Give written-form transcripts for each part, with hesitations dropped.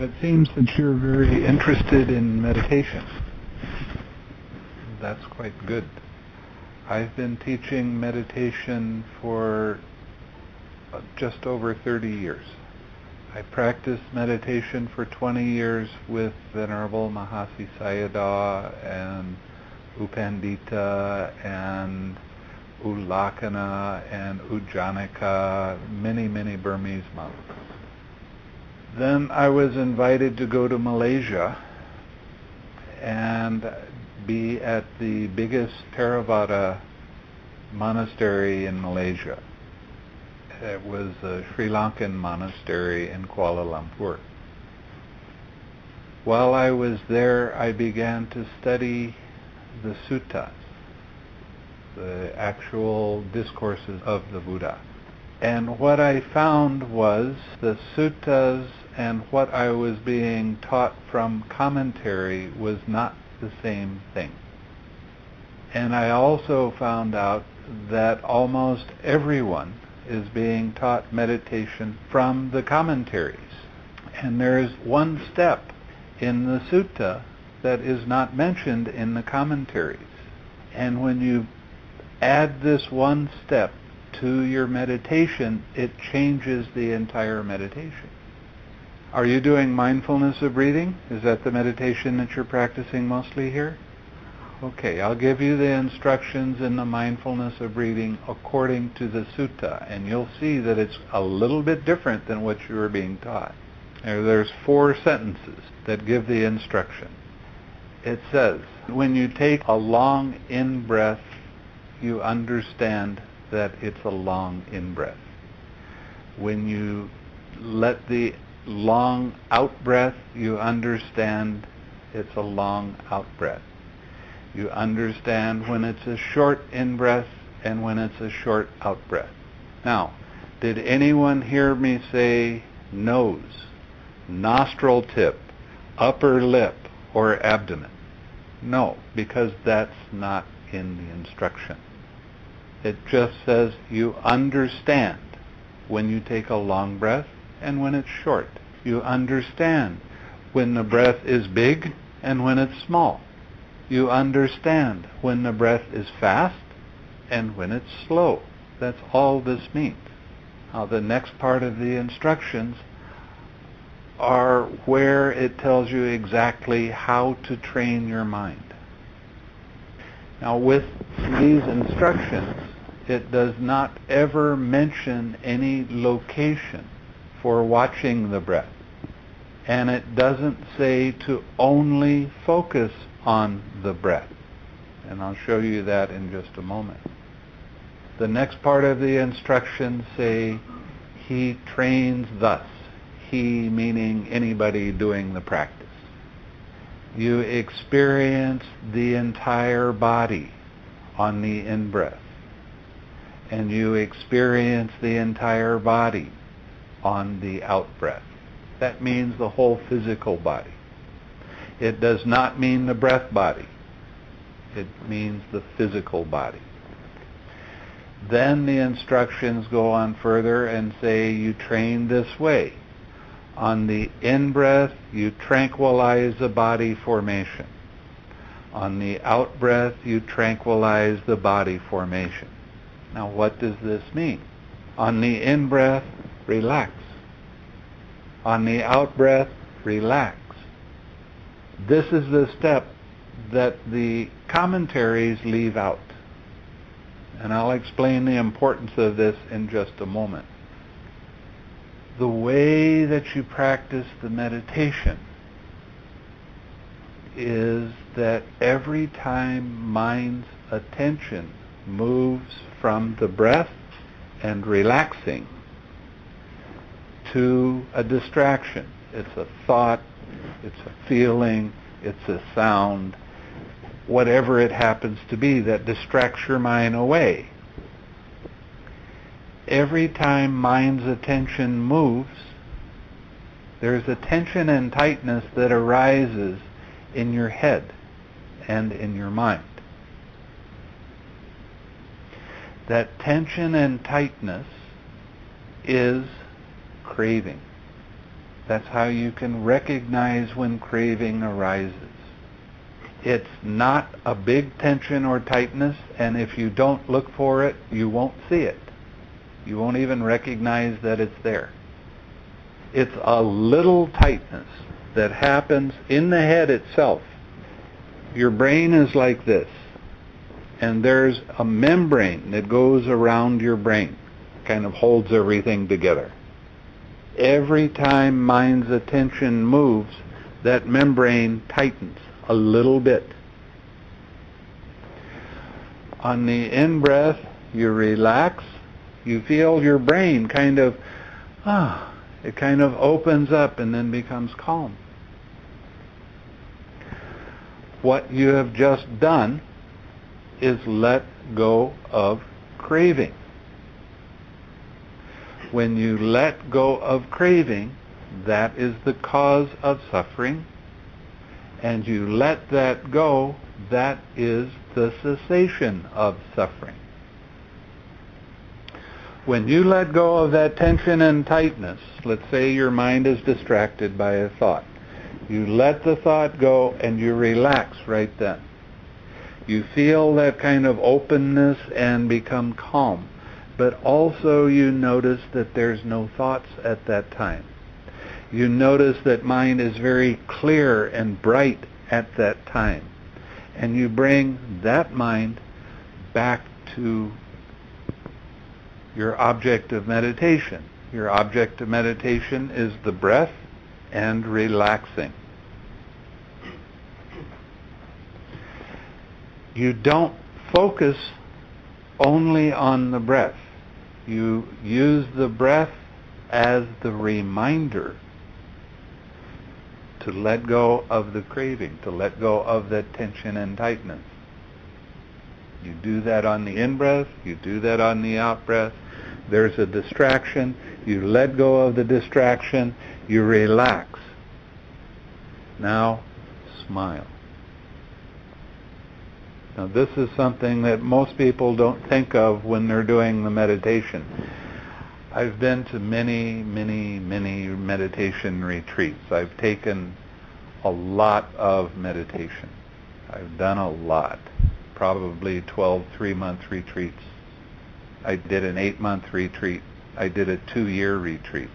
It seems that you're very interested in meditation. That's quite good. I've been teaching meditation for just over 30 years. I practiced meditation for 20 years with Venerable Mahasi Sayadaw and U Pandita and U Lakkhana and U Janaka, many Burmese monks. Then I was invited to go to Malaysia and be at the biggest Theravada monastery in Malaysia. It was a Sri Lankan monastery in Kuala Lumpur. While I was there, I began to study the suttas, the actual discourses of the Buddha. And what I found was the suttas and what I was being taught from commentary was not the same thing. And I also found out that almost everyone is being taught meditation from the commentaries. And there is one step in the sutta that is not mentioned in the commentaries. And when you add this one step to your meditation, it changes the entire meditation. Are you doing mindfulness of breathing? Is that the meditation that you're practicing mostly here? Okay, I'll give you the instructions in the mindfulness of breathing according to the sutta, and you'll see that it's a little bit different than what you were being taught. There's 4 sentences that give the instruction. It says, when you take a long in-breath, you understand that it's a long in-breath. When you let the long out-breath, you understand it's a long out-breath. You understand when it's a short in-breath and when it's a short out-breath. Now, did anyone hear me say nose, nostril tip, upper lip, or abdomen? No, because that's not in the instruction. It just says you understand when you take a long breath and when it's short. You understand when the breath is big and when it's small. You understand when the breath is fast and when it's slow. That's all this means. Now the next part of the instructions are where it tells you exactly how to train your mind. Now with these instructions, it does not ever mention any location for watching the breath. And it doesn't say to only focus on the breath. And I'll show you that in just a moment. The next part of the instructions say, he trains thus. He meaning anybody doing the practice. You experience the entire body on the in-breath. And you experience the entire body on the out-breath. That means the whole physical body. It does not mean the breath body. It means the physical body. Then the instructions go on further and say you train this way. On the in-breath, you tranquilize the body formation. On the out-breath, you tranquilize the body formation. Now what does this mean? On the in-breath, relax. On the out-breath, relax. This is the step that the commentaries leave out. And I'll explain the importance of this in just a moment. The way that you practice the meditation is that every time mind's attention moves from the breath and relaxing to a distraction. It's a thought, it's a feeling, it's a sound, whatever it happens to be that distracts your mind away. Every time mind's attention moves, there's a tension and tightness that arises in your head and in your mind. That tension and tightness is craving. That's how you can recognize when craving arises. It's not a big tension or tightness, and if you don't look for it, you won't see it. You won't even recognize that it's there. It's a little tightness that happens in the head itself. Your brain is like this, and there's a membrane that goes around your brain, kind of holds everything together. Every time mind's attention moves, that membrane tightens a little bit. On the in-breath, you relax. You feel your brain kind of, it kind of opens up and then becomes calm. What you have just done is let go of craving. When you let go of craving, that is the cause of suffering, and you let that go, that is the cessation of suffering. When you let go of that tension and tightness, let's say your mind is distracted by a thought. You let the thought go and you relax right then. You feel that kind of openness and become calm. But also you notice that there's no thoughts at that time. You notice that mind is very clear and bright at that time. And you bring that mind back to your object of meditation. Your object of meditation is the breath and relaxing. You don't focus only on the breath. You use the breath as the reminder to let go of the craving, to let go of that tension and tightness. You do that on the in-breath, you do that on the out-breath. There's a distraction, you let go of the distraction, you relax. Now, smile. Now, this is something that most people don't think of when they're doing the meditation. I've been to many, many, many meditation retreats. I've taken a lot of meditation. I've done a lot. Probably 12 3-month retreats. I did an 8-month retreat. I did a 2-year retreat.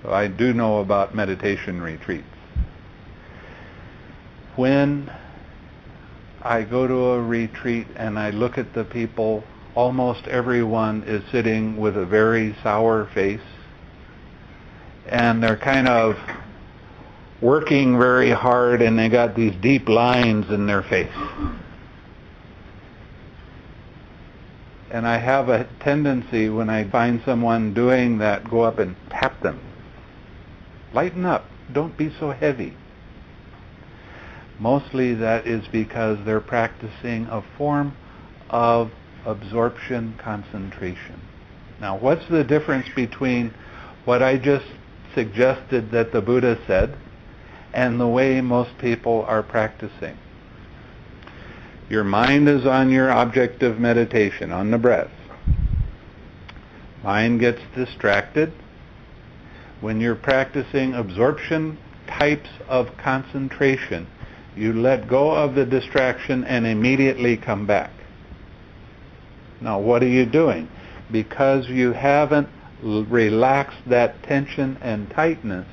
So I do know about meditation retreats. When I go to a retreat and I look at the people, almost everyone is sitting with a very sour face, and they're kind of working very hard, and they got these deep lines in their face. And I have a tendency, when I find someone doing that, go up and tap them. Lighten up. Don't be so heavy. Mostly that is because they're practicing a form of absorption concentration. Now, what's the difference between what I just suggested that the Buddha said and the way most people are practicing? Your mind is on your object of meditation, on the breath. Mind gets distracted. When you're practicing absorption types of concentration, you let go of the distraction and immediately come back. Now, what are you doing? Because you haven't relaxed that tension and tightness,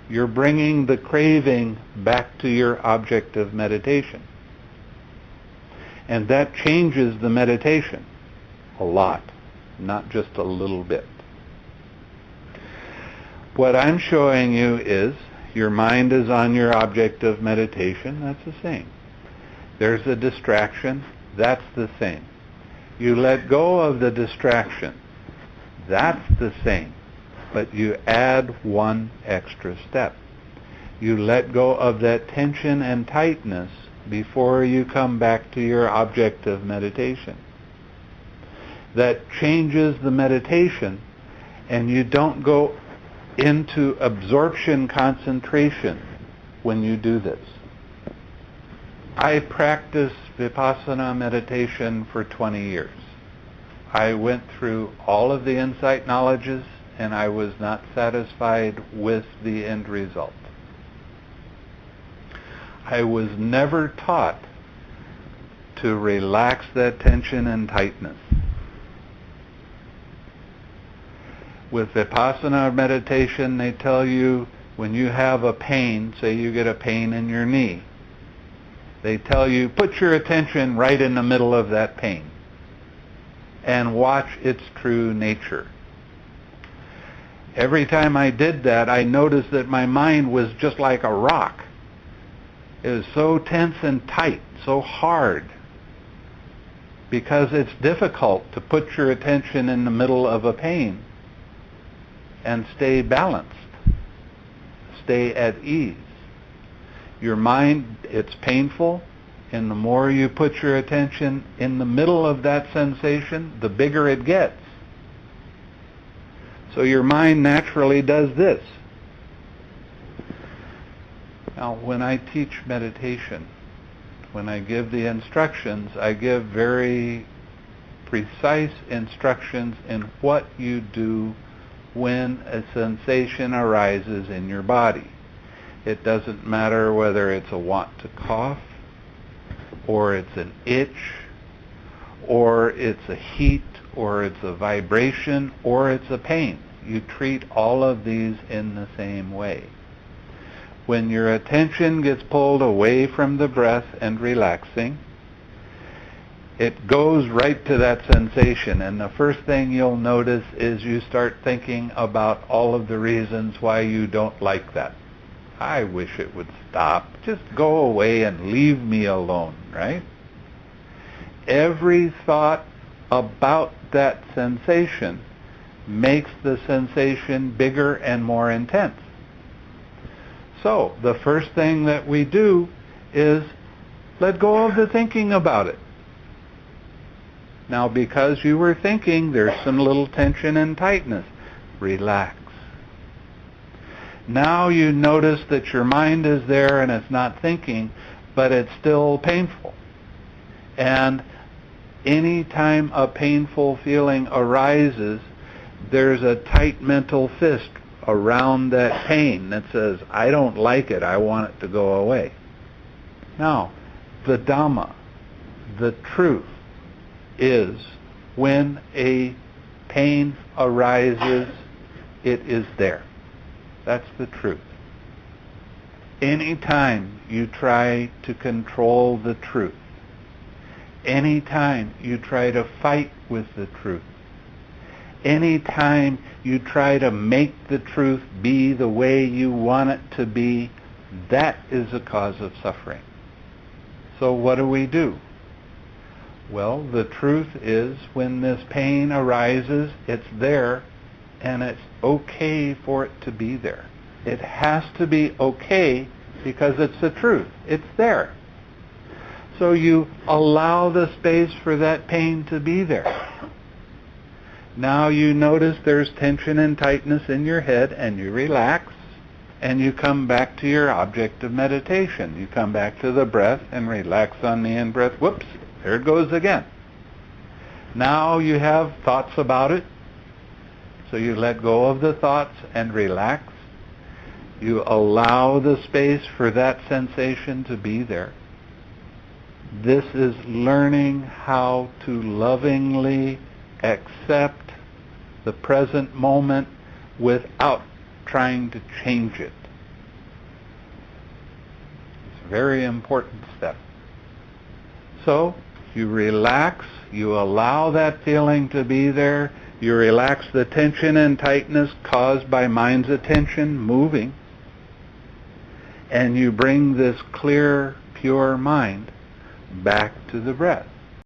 you're bringing the craving back to your object of meditation. And that changes the meditation a lot, not just a little bit. What I'm showing you is your mind is on your object of meditation. That's the same. There's a distraction. That's the same. You let go of the distraction. That's the same. But you add one extra step. You let go of that tension and tightness before you come back to your object of meditation. That changes the meditation, and you don't go into absorption concentration when you do this. I practiced Vipassana meditation for 20 years. I went through all of the insight knowledges and I was not satisfied with the end result. I was never taught to relax that tension and tightness. With Vipassana meditation, they tell you when you have a pain, say you get a pain in your knee, they tell you, put your attention right in the middle of that pain and watch its true nature. Every time I did that, I noticed that my mind was just like a rock. It was so tense and tight, so hard, because it's difficult to put your attention in the middle of a pain and stay balanced, stay at ease. Your mind, it's painful, and the more you put your attention in the middle of that sensation, the bigger it gets. So your mind naturally does this. Now, when I teach meditation, when I give the instructions, I give very precise instructions in what you do when a sensation arises in your body. It doesn't matter whether it's a want to cough, or it's an itch, or it's a heat, or it's a vibration, or it's a pain. You treat all of these in the same way. When your attention gets pulled away from the breath and relaxing, it goes right to that sensation, and the first thing you'll notice is you start thinking about all of the reasons why you don't like that. I wish it would stop. Just go away and leave me alone, right? Every thought about that sensation makes the sensation bigger and more intense. So, the first thing that we do is let go of the thinking about it. Now, because you were thinking, there's some little tension and tightness. Relax. Now you notice that your mind is there and it's not thinking, but it's still painful. And any time a painful feeling arises, there's a tight mental fist around that pain that says, I don't like it, I want it to go away. Now, the Dhamma, the truth, is when a pain arises, it is there. That's the truth. Anytime you try to control the truth, anytime you try to fight with the truth, anytime you try to make the truth be the way you want it to be, that is a cause of suffering. So what do? Well, the truth is when this pain arises, it's there, and it's okay for it to be there. It has to be okay because it's the truth. It's there. So you allow the space for that pain to be there. Now you notice there's tension and tightness in your head, and you relax, and you come back to your object of meditation. You come back to the breath and relax on the in-breath. Whoops, there it goes again. Now you have thoughts about it, so you let go of the thoughts and relax. You allow the space for that sensation to be there. This is learning how to lovingly accept the present moment without trying to change it. It's a very important step. So, you relax, you allow that feeling to be there, you relax the tension and tightness caused by mind's attention moving, and you bring this clear, pure mind back to the breath.